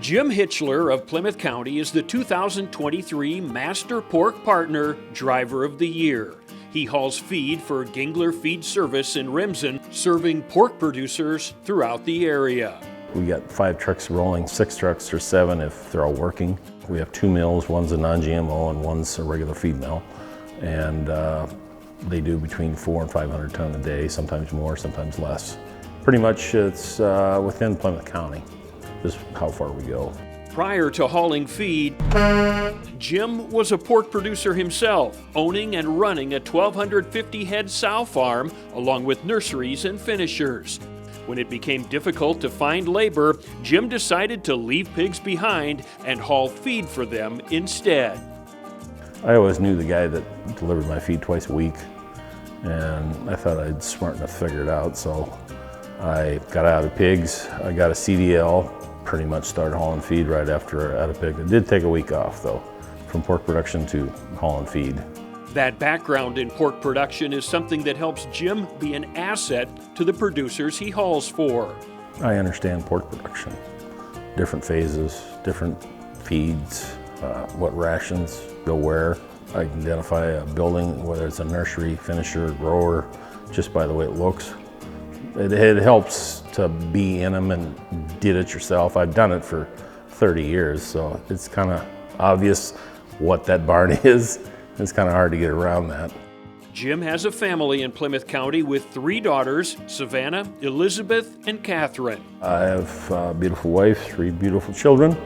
Jim Hitchler of Plymouth County is the 2023 Master Pork Partner Driver of the Year. He hauls feed for Gingler Feed Service in Remsen, serving pork producers throughout the area. We got 5 trucks rolling, 6 trucks or 7 if they're all working. We have 2 mills, one's a non-GMO and one's a regular feed mill. And they do between 400 and 500 ton a day, sometimes more, sometimes less. Pretty much it's within Plymouth County, is how far we go. Prior to hauling feed, Jim was a pork producer himself, owning and running a 1,250 head sow farm along with nurseries and finishers. When it became difficult to find labor, Jim decided to leave pigs behind and haul feed for them instead. I always knew the guy that delivered my feed twice a week, and I thought I'd smart enough to figure it out, so I got out of pigs. I got a CDL, pretty much started hauling feed right after out of pig. It did take a week off though, from pork production to hauling feed. That background in pork production is something that helps Jim be an asset to the producers he hauls for. I understand pork production, different phases, different feeds, what rations go where. I can identify a building, whether it's a nursery, finisher, grower, just by the way it looks. It helps to be in them and did it yourself. I've done it for 30 years, so it's kind of obvious what that barn is. It's kind of hard to get around that. Jim has a family in Plymouth County with 3 daughters, Savannah, Elizabeth, and Catherine. I have a beautiful wife, 3 beautiful children.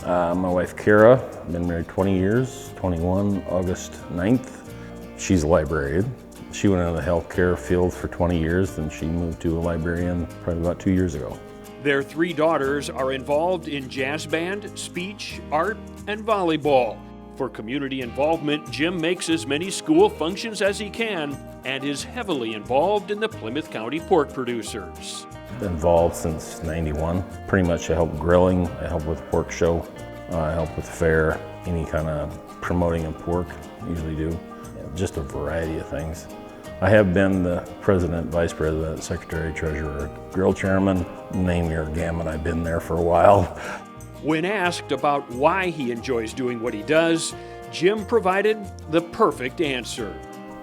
My wife, Kara, been married 20 years, 21 August 9th. She's a librarian. She went into the healthcare field for 20 years, then she moved to a librarian probably about 2 years ago. Their 3 daughters are involved in jazz band, speech, art, and volleyball. For community involvement, Jim makes as many school functions as he can and is heavily involved in the Plymouth County pork producers. Been involved since '91. Pretty much I help grilling, I help with the pork show, I help with the fair, any kind of promoting of pork, usually do. Just a variety of things. I have been the president, vice president, secretary, treasurer, grill chairman, name your gamut. I've been there for a while. When asked about why he enjoys doing what he does, Jim provided the perfect answer.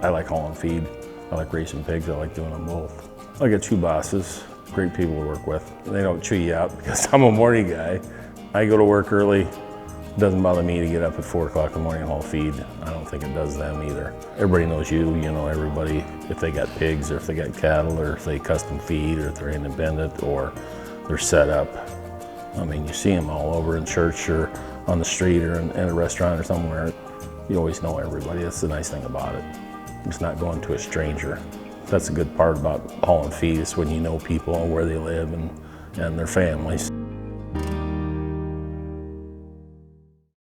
I like hauling feed. I like racing pigs. I like doing them both. I got 2 bosses, great people to work with. They don't chew you out because I'm a morning guy. I go to work early. It doesn't bother me to get up at 4 o'clock in the morning and haul feed. I don't think it does them either. Everybody knows you know everybody. If they got pigs or if they got cattle or if they custom feed or if they're independent or they're set up. I mean, you see them all over in church or on the street or in a restaurant or somewhere. You always know everybody. That's the nice thing about it. It's not going to a stranger. That's a good part about hauling feed is when you know people and where they live and their families.